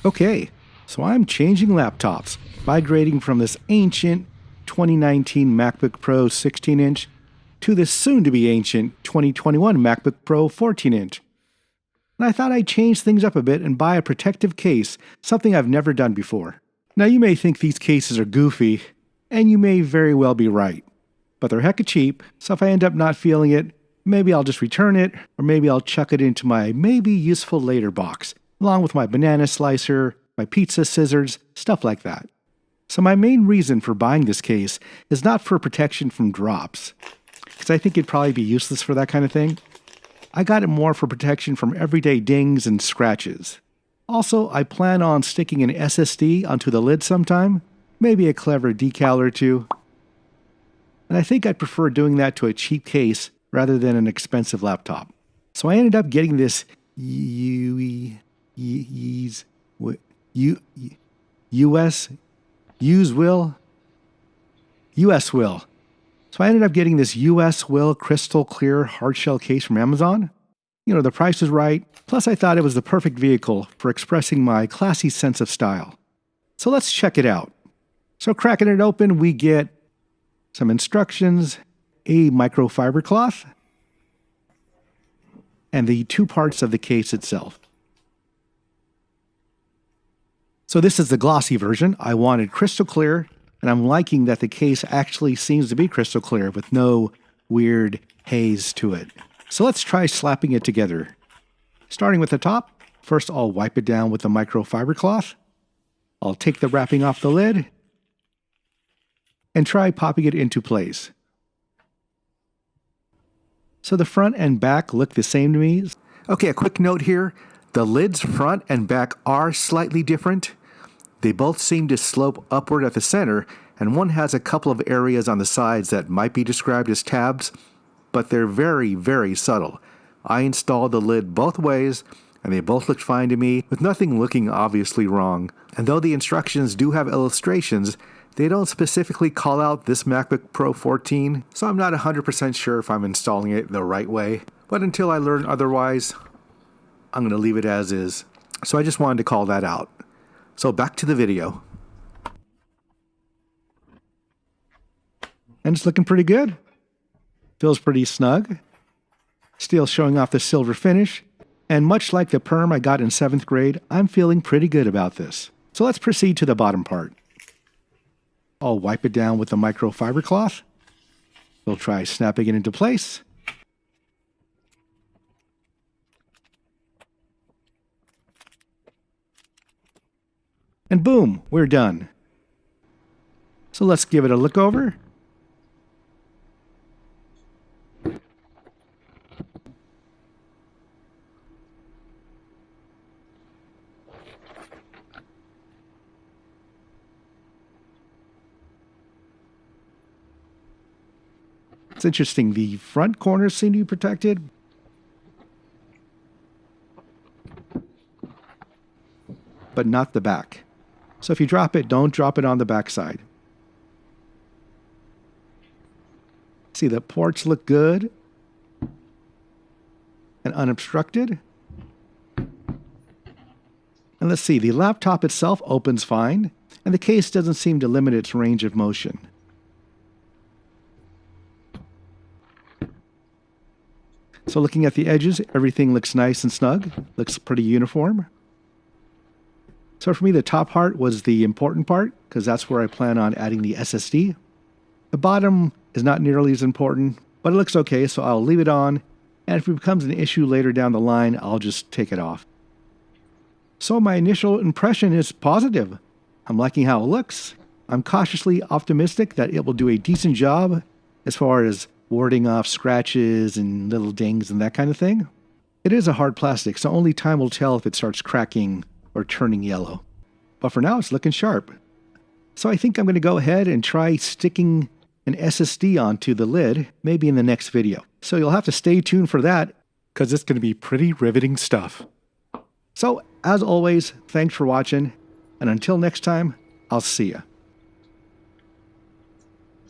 Okay, so I'm changing laptops, migrating from this ancient 2019 MacBook Pro 16-inch to this soon-to-be ancient 2021 MacBook Pro 14-inch. And I thought I'd change things up a bit and buy a protective case, something I've never done before. Now you may think these cases are goofy, and you may very well be right. But they're hecka cheap, so if I end up not feeling it, maybe I'll just return it, or maybe I'll chuck it into my maybe useful later box, along with my banana slicer, my pizza scissors, stuff like that. So my main reason for buying this case is not for protection from drops, because I think it'd probably be useless for that kind of thing. I got it more for protection from everyday dings and scratches. Also, I plan on sticking an SSD onto the lid sometime, maybe a clever decal or two. And I think I'd prefer doing that to a cheap case rather than an expensive laptop. So I ended up getting this UESWILL So I ended up getting this UESWILL crystal clear hardshell case from Amazon. You know, the price was right, plus I thought it was the perfect vehicle for expressing my classy sense of style. So let's check it out. So cracking it open, we get some instructions, a microfiber cloth, and the two parts of the case itself. So this is the glossy version. I wanted crystal clear, and I'm liking that the case actually seems to be crystal clear with no weird haze to it. So let's try slapping it together. Starting with the top, first I'll wipe it down with the microfiber cloth. I'll take the wrapping off the lid and try popping it into place. So the front and back look the same to me. Okay, a quick note here. The lid's front and back are slightly different. They both seem to slope upward at the center, and one has a couple of areas on the sides that might be described as tabs, but they're very, very subtle. I installed the lid both ways, and they both looked fine to me, with nothing looking obviously wrong. And though the instructions do have illustrations, they don't specifically call out this MacBook Pro 14, so I'm not 100% sure if I'm installing it the right way. But until I learn otherwise, I'm going to leave it as is. So I just wanted to call that out. So back to the video. And it's looking pretty good. Feels pretty snug. Still showing off the silver finish. And much like the perm I got in 7th grade, I'm feeling pretty good about this. So let's proceed to the bottom part. I'll wipe it down with the microfiber cloth. We'll try snapping it into place. And boom, we're done. So let's give it a look over. It's interesting, the front corners seem to be protected, but not the back. So if you drop it, don't drop it on the back side. See, the ports look good and unobstructed. And let's see, the laptop itself opens fine, and the case doesn't seem to limit its range of motion. So looking at the edges, everything looks nice and snug, looks pretty uniform. So for me, the top part was the important part, because that's where I plan on adding the SSD. The bottom is not nearly as important, but it looks okay, so I'll leave it on, and if it becomes an issue later down the line, I'll just take it off. So my initial impression is positive. I'm liking how it looks. I'm cautiously optimistic that it will do a decent job as far as warding off scratches and little dings and that kind of thing. It is a hard plastic, so only time will tell if it starts cracking or turning yellow. But for now, it's looking sharp. So I think I'm going to go ahead and try sticking an SSD onto the lid, maybe in the next video. So you'll have to stay tuned for that, because it's going to be pretty riveting stuff. So, as always, thanks for watching, and until next time, I'll see ya.